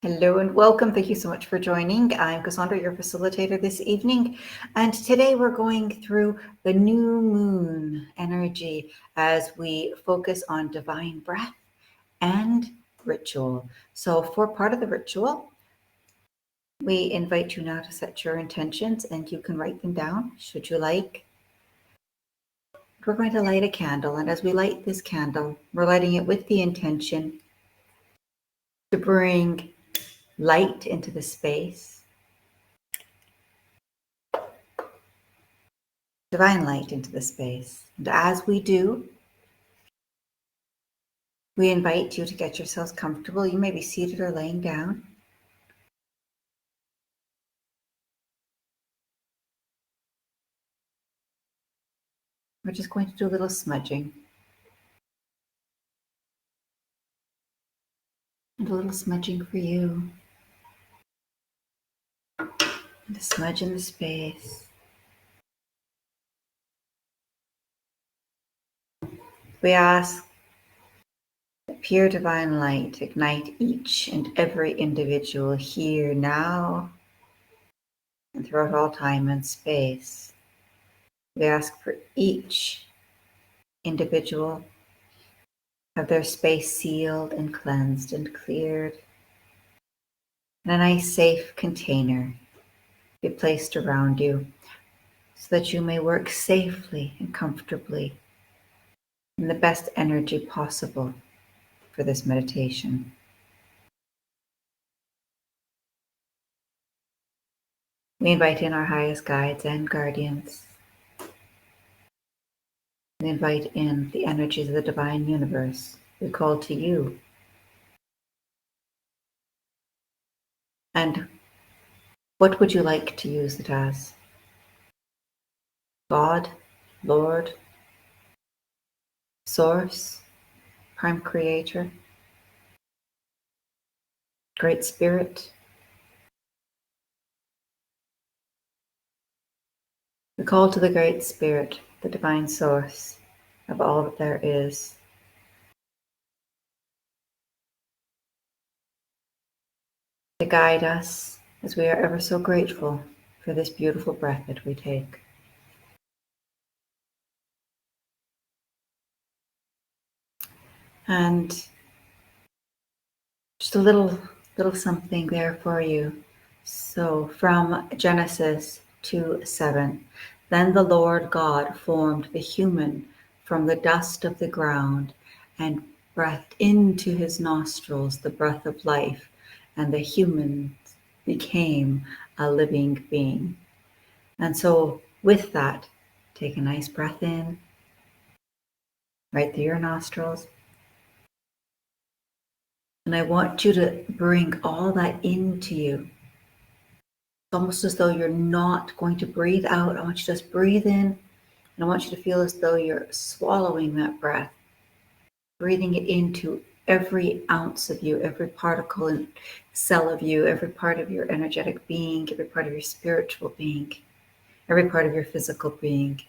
Hello and welcome. Thank you so much for joining. I'm Cassaundra, your facilitator this evening. And today we're going through the new moon energy as we focus on divine breath and ritual. So for part of the ritual, we invite you now to set your intentions and you can write them down should you like. We're going to light a candle, and as we light this candle, we're lighting it with the intention to bring light into the space, divine light into the space. And as we do, we invite you to get yourselves comfortable. You may be seated or laying down. We're just going to do a little smudging. And a little smudging for you. And a smudge in the space. We ask that pure divine light ignite each and every individual here now and throughout all time and space. We ask for each individual have their space sealed and cleansed and cleared, and a nice safe container be placed around you so that you may work safely and comfortably in the best energy possible for this meditation. We invite in our highest guides and guardians. We invite in the energies of the divine universe. We call to you. And what would you like to use it as? God, Lord, Source, Prime Creator, Great Spirit. We call to the Great Spirit, the divine source of all that there is. To guide us as we are ever so grateful for this beautiful breath that we take. And just a little something there for you. So from Genesis 2:7, then the Lord God formed the human from the dust of the ground and breathed into his nostrils the breath of life, and the human became a living being. And so with that, take a nice breath in, right through your nostrils. And I want you to bring all that into you. It's almost as though you're not going to breathe out. I want you to just breathe in, and I want you to feel as though you're swallowing that breath, breathing it into every ounce of you, every particle and cell of you, every part of your energetic being, every part of your spiritual being, every part of your physical being.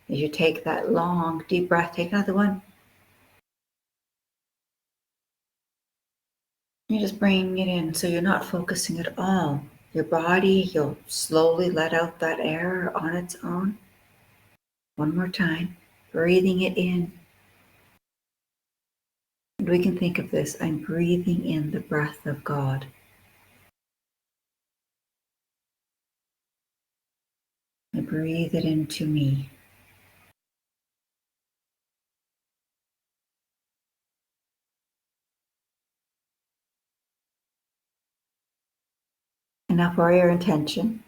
As you take that long, deep breath, take another one. You're just bringing it in, so you're not focusing at all. Your body, you'll slowly let out that air on its own. One more time, breathing it in. And we can think of this, I'm breathing in the breath of God. I breathe it into me. And now for your intention,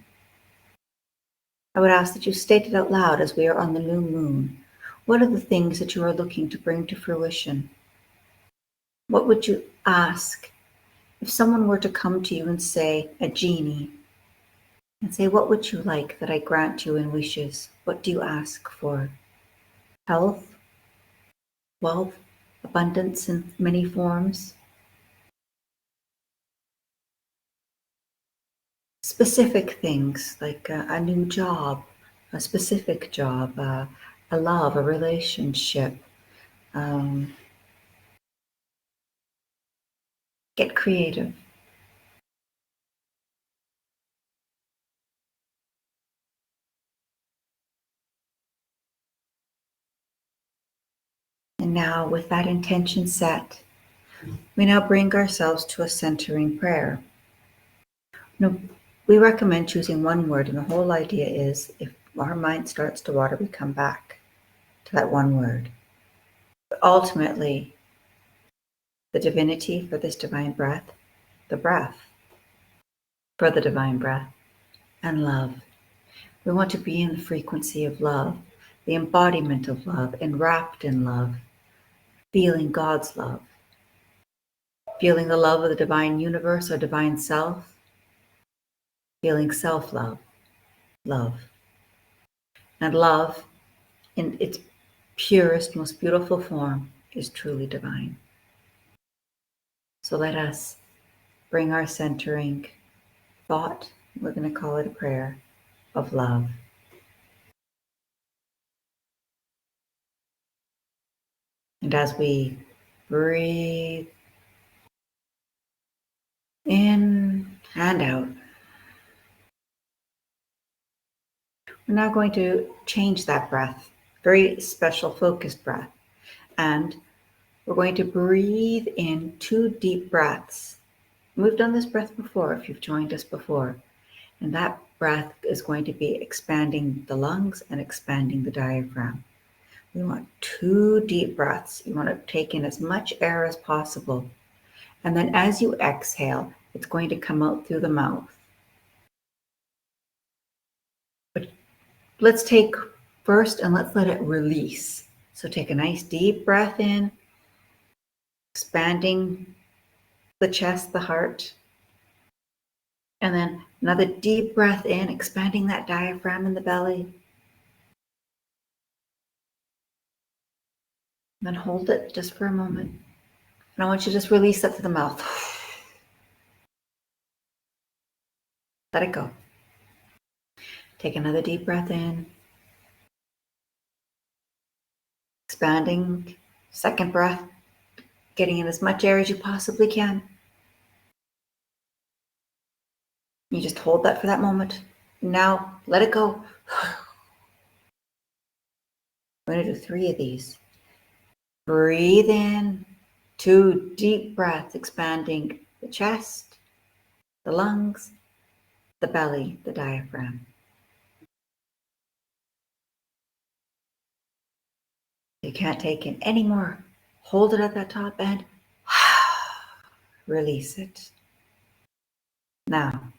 I would ask that you state it out loud as we are on the new moon. What are the things that you are looking to bring to fruition? What would you ask if someone were to come to you and say, a genie, and say, what would you like that I grant you in wishes? What do you ask for? Health, wealth, abundance in many forms? Specific things like a new job, a specific job, a love, a relationship. Get creative. now, with that intention set, we now bring ourselves to a centering prayer. Now, we recommend choosing one word, and the whole idea is if our mind starts to water, we come back to that one word. But ultimately, the divinity for this divine breath, the breath for the divine breath, and love. We want to be in the frequency of love, the embodiment of love, enwrapped in love, feeling God's love, feeling the love of the divine universe, our divine self, feeling self-love, love. And love, in its purest, most beautiful form, is truly divine. So let us bring our centering thought, we're going to call it a prayer, of love. And as we breathe in and out, we're now going to change that breath, very special focused breath. And we're going to breathe in 2 deep breaths. We've done this breath before if you've joined us before. And that breath is going to be expanding the lungs and expanding the diaphragm. We want 2 deep breaths. You want to take in as much air as possible. And then as you exhale, it's going to come out through the mouth. But let's take first and let's let it release. So take a nice deep breath in, expanding the chest, the heart. And then another deep breath in, expanding that diaphragm in the belly. And then hold it just for a moment. And I want you to just release that to the mouth. Let it go. Take another deep breath in. Expanding. Second breath. Getting in as much air as you possibly can. You just hold that for that moment. Now, let it go. We're going to do 3 of these. Breathe in. 2 deep breaths, expanding the chest, the lungs, the belly, the diaphragm. You can't take in any more. Hold it at that top end. Release it. Now,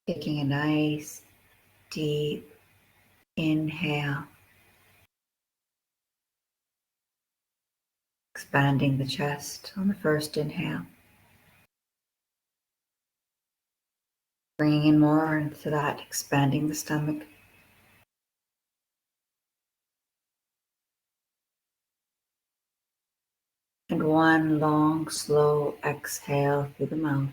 taking a nice, deep inhale. Expanding the chest on the first inhale. Bringing in more into that, expanding the stomach. And one long, slow exhale through the mouth.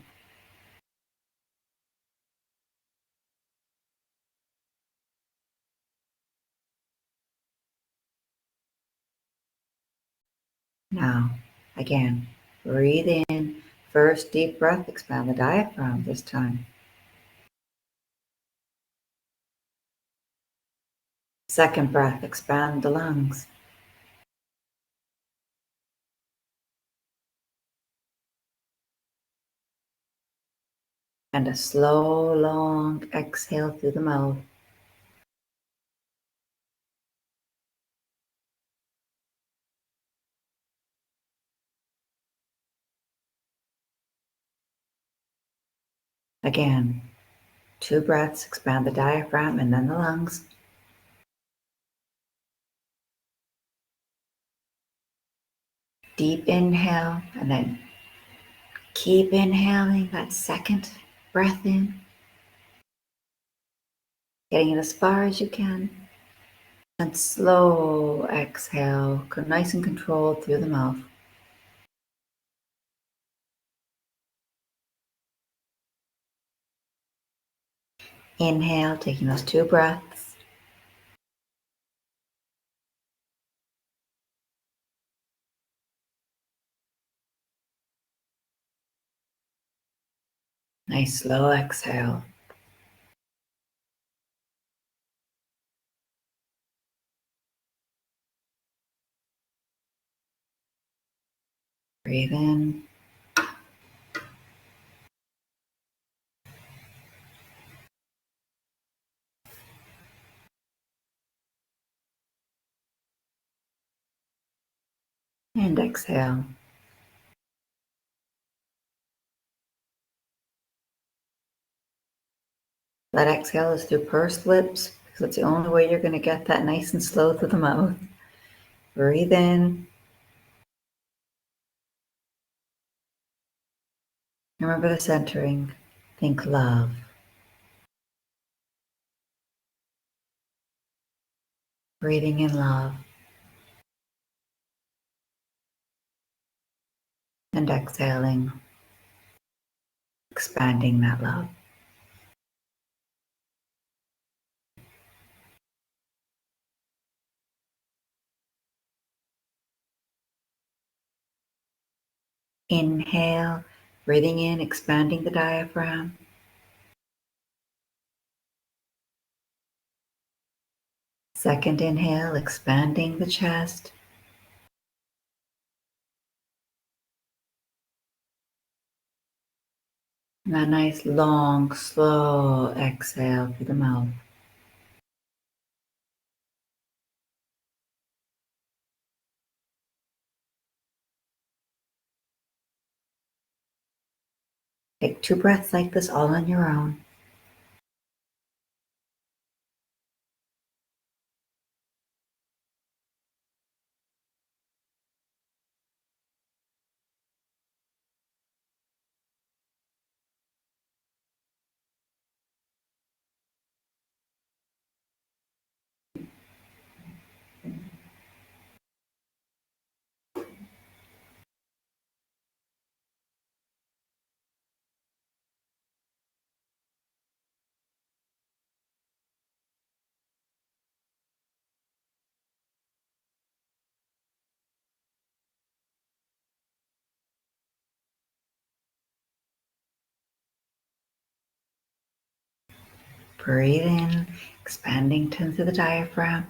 Now, again, breathe in. First deep breath, expand the diaphragm this time. Second breath, expand the lungs. And a slow, long exhale through the mouth. Again, 2 breaths, expand the diaphragm and then the lungs. Deep inhale, and then keep inhaling that second breath in. Getting it as far as you can. And slow exhale, nice and controlled through the mouth. Inhale, taking those 2 breaths. Nice slow exhale. Breathe in. And exhale. That exhale is through pursed lips because it's the only way you're going to get that nice and slow through the mouth. Breathe in. Remember the centering. Think love. Breathing in love. And exhaling. Expanding that love. Inhale, breathing in, expanding the diaphragm. Second inhale, expanding the chest. And that nice, long, slow exhale through the mouth. Take 2 breaths like this all on your own. Breathe in, expanding through the diaphragm.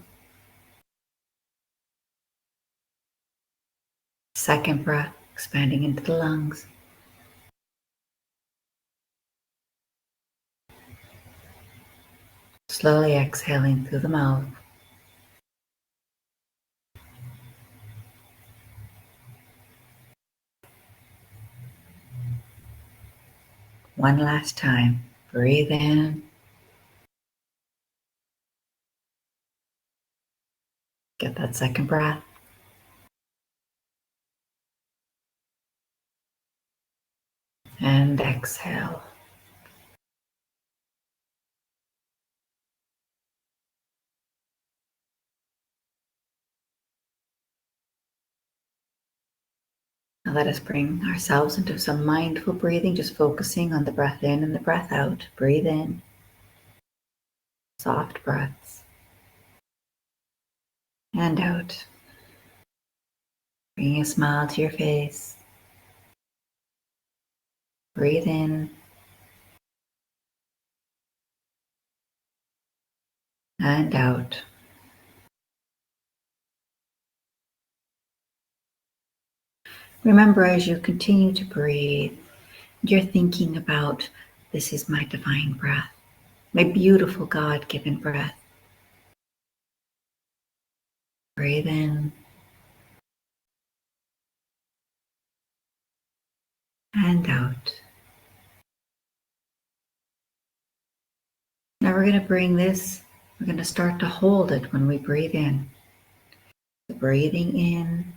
Second breath, expanding into the lungs. Slowly exhaling through the mouth. One last time. Breathe in. Get that second breath. And exhale. Now let us bring ourselves into some mindful breathing, just focusing on the breath in and the breath out. Breathe in. Soft breaths. And out. Bringing a smile to your face. Breathe in. And out. Remember, as you continue to breathe, you're thinking about, this is my divine breath, my beautiful God-given breath. Breathe in. And out. Now we're going to bring this, we're going to start to hold it when we breathe in. So breathing in.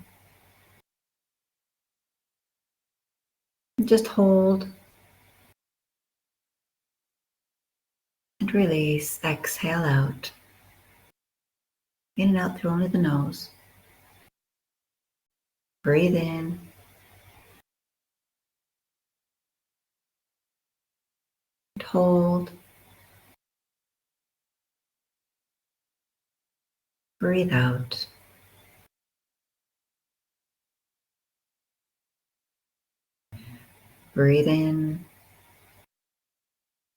Just hold. And release. Exhale out. In and out through only the nose. Breathe in. And hold. Breathe out. Breathe in.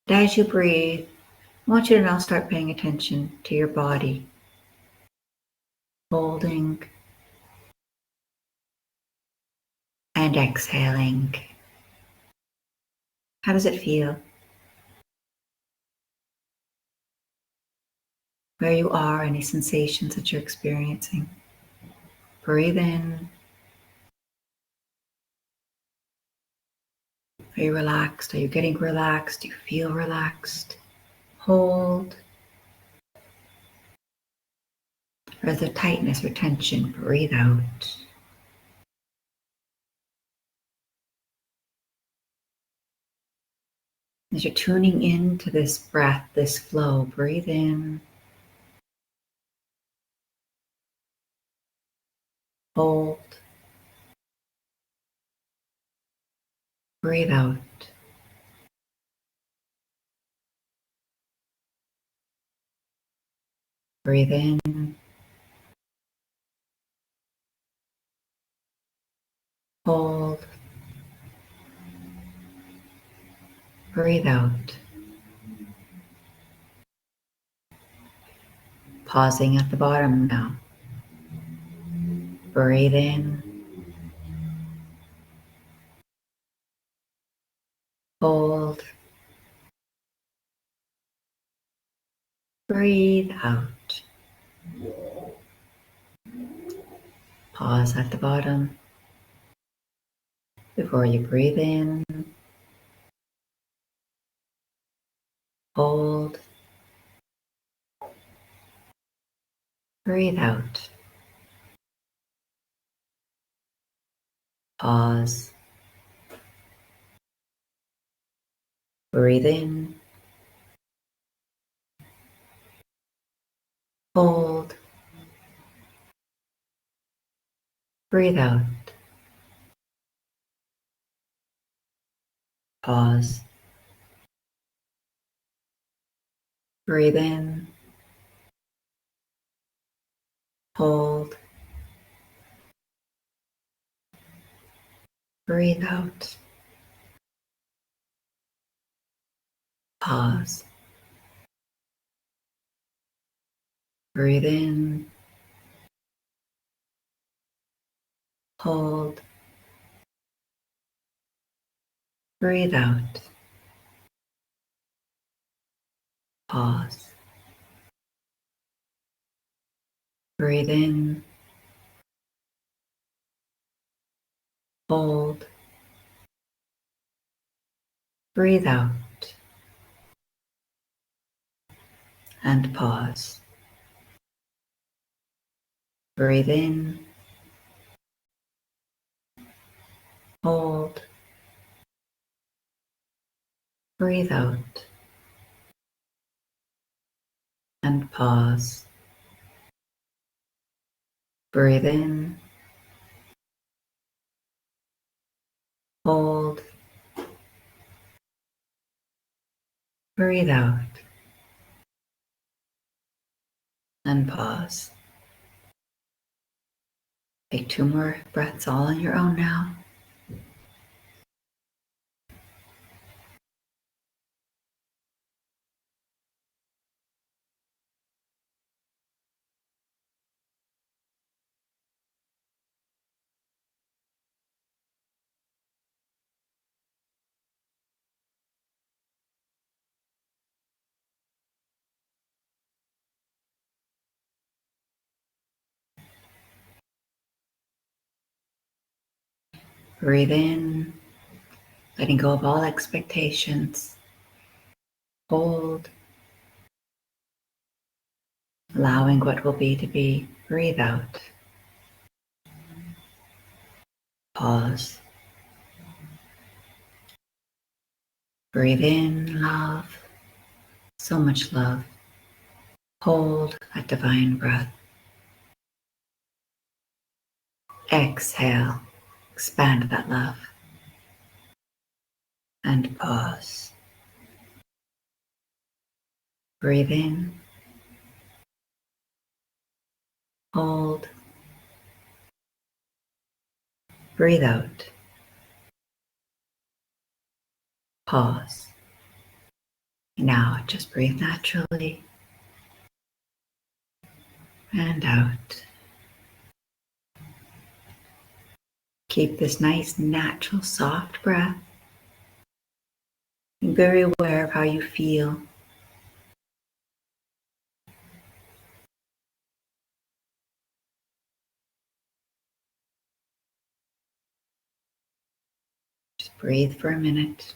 And as you breathe, I want you to now start paying attention to your body. Holding and exhaling. How does it feel? Where you are, any sensations that you're experiencing. Breathe in. Are you relaxed? Are you getting relaxed? Do you feel relaxed? Hold. Or is there tightness or tension? Breathe out. As you're tuning into this breath, this flow, breathe in. Hold. Breathe out. Breathe in. Hold. Breathe out. Pausing at the bottom now. Breathe in. Hold. Breathe out. Pause at the bottom. Before you breathe in, hold, breathe out. Pause, breathe in, hold, breathe out. Pause, breathe in, hold, breathe out. Pause, breathe in, hold, breathe out. Pause, breathe in, hold, breathe out, and pause. Breathe in, hold, breathe out, and pause. Breathe in, hold, breathe out, and pause. Take 2 more breaths all on your own now. Breathe in, letting go of all expectations. Hold, allowing what will be to be. Breathe out. Pause. Breathe in, love. So much love. Hold that divine breath. Exhale. Expand that love. And pause. Breathe in. Hold. Breathe out. Pause. Now just breathe naturally. And out. Keep this nice, natural, soft breath. Be very aware of how you feel. Just breathe for a minute.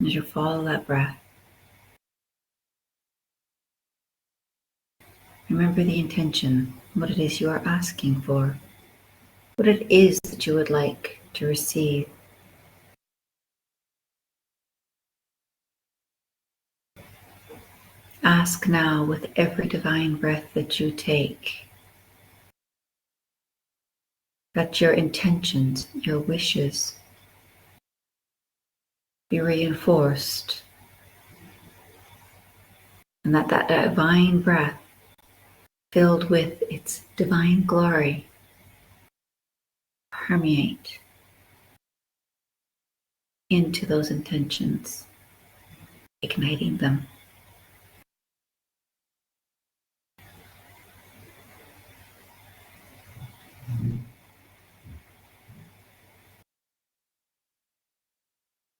As you follow that breath, remember the intention, what it is you are asking for, what it is that you would like to receive. Ask now with every divine breath that you take that your intentions, your wishes be reinforced, and that divine breath filled with its divine glory permeate into those intentions, igniting them.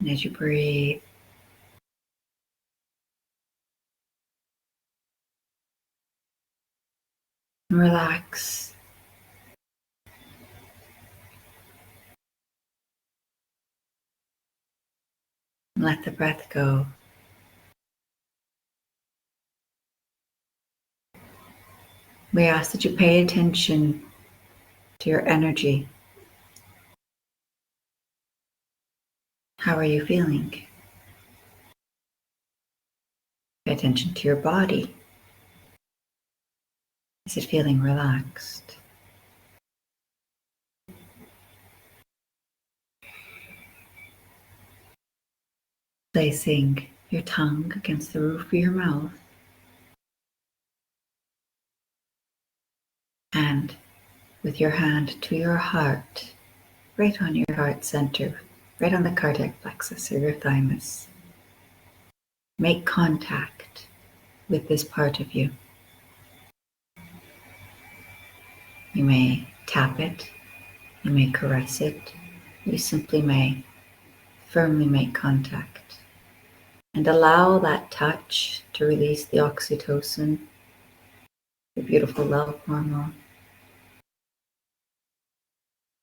And as you breathe, relax. And let the breath go. We ask that you pay attention to your energy. How are you feeling? Pay attention to your body. Is it feeling relaxed? Placing your tongue against the roof of your mouth and with your hand to your heart, right on your heart center, right on the cardiac plexus or your thymus. Make contact with this part of you. You may tap it, you may caress it, you simply may firmly make contact. And allow that touch to release the oxytocin, the beautiful love hormone.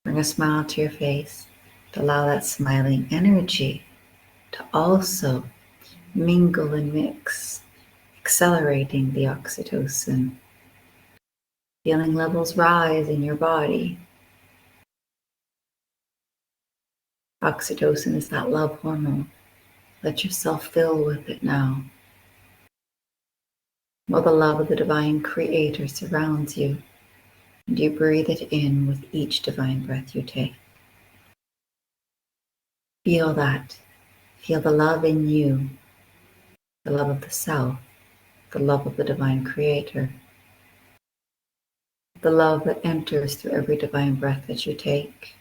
Bring a smile to your face. To allow that smiling energy to also mingle and mix, accelerating the oxytocin. Feeling levels rise in your body. Oxytocin is that love hormone. Let yourself fill with it now. While the love of the divine creator surrounds you, and you breathe it in with each divine breath you take. Feel that. Feel the love in you, the love of the self, the love of the divine creator, the love that enters through every divine breath that you take,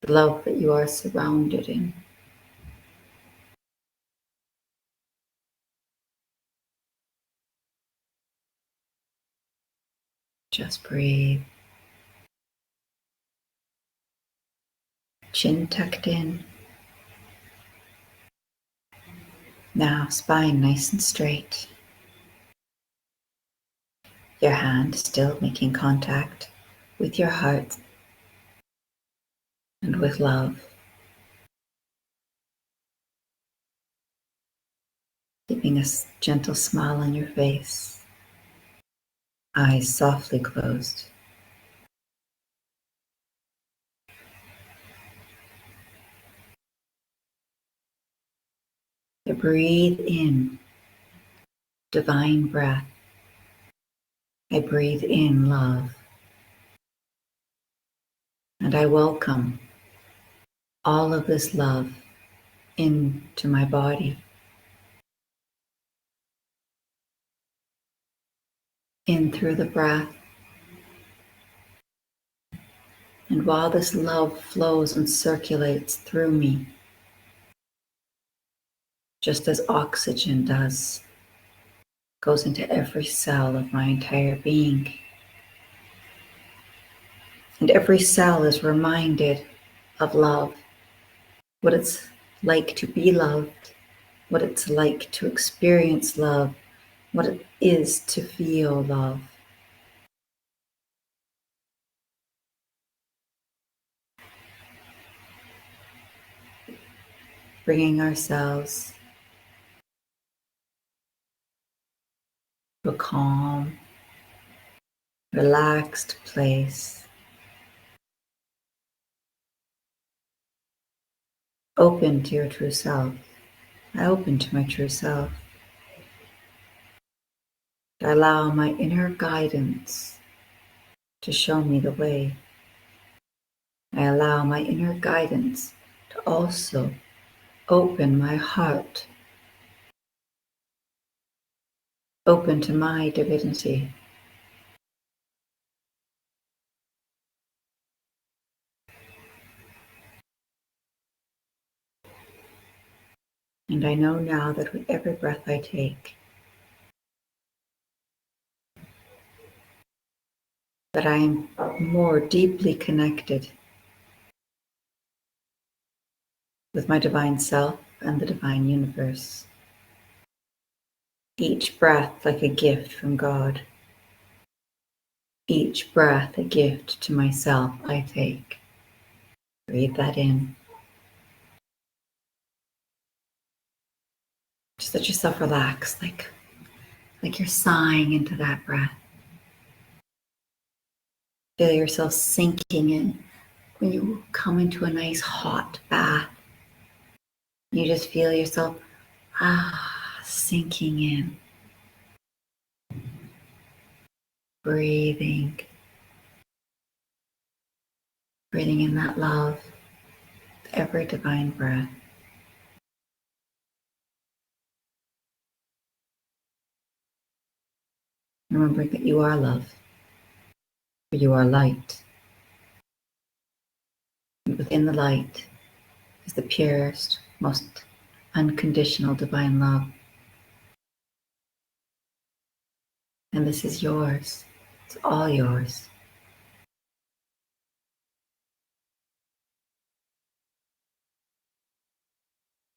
the love that you are surrounded in. Just breathe. Chin tucked in. Now spine nice and straight. Your hand still making contact with your heart and with love. Keeping a gentle smile on your face. Eyes softly closed. To breathe in divine breath. I breathe in love. And I welcome all of this love into my body. In through the breath And while this love flows and circulates through me, just as oxygen does, goes into every cell of my entire being. And every cell is reminded of love, what it's like to be loved, what it's like to experience love, what it is to feel love. Bringing ourselves to a calm, relaxed place, open to your true self. I open to my true self. I allow my inner guidance to show me the way. I allow my inner guidance to also open my heart, open to my divinity. And I know now that with every breath I take, that I am more deeply connected with my divine self and the divine universe. Each breath like a gift from God. Each breath a gift to myself I take. Breathe that in. Just let yourself relax, like you're sighing into that breath. Feel yourself sinking in. When you come into a nice hot bath, you just feel yourself sinking in. Breathing in that love with every divine breath. Remembering that you are love, you are light. And within the light is the purest, most unconditional divine love. And this is yours. It's all yours.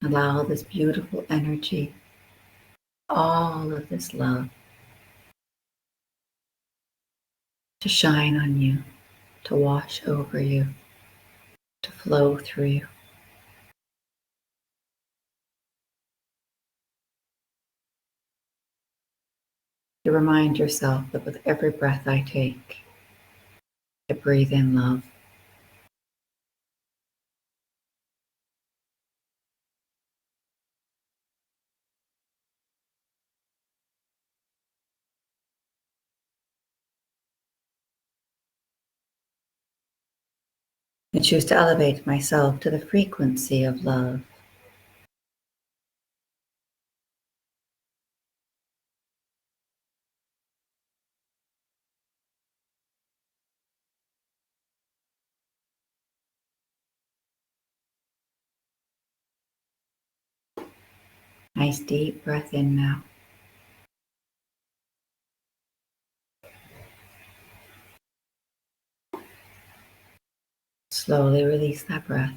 Allow this beautiful energy, all of this love, to shine on you, to wash over you, to flow through you. To remind yourself that with every breath I take, I breathe in love. I choose to elevate myself to the frequency of love. Nice deep breath in now. Slowly release that breath.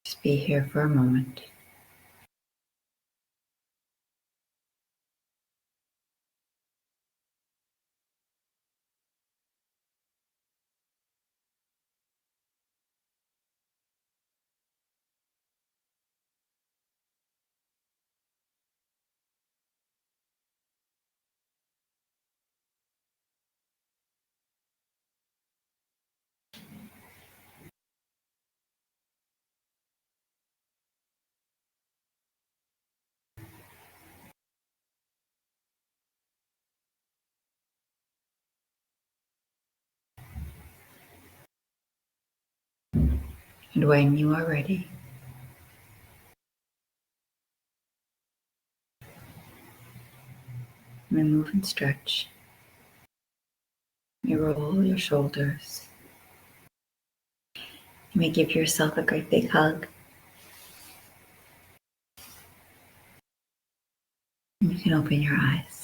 Just be here for a moment. And when you are ready, you may move and stretch. You roll your shoulders. You may give yourself a great big hug. And you can open your eyes.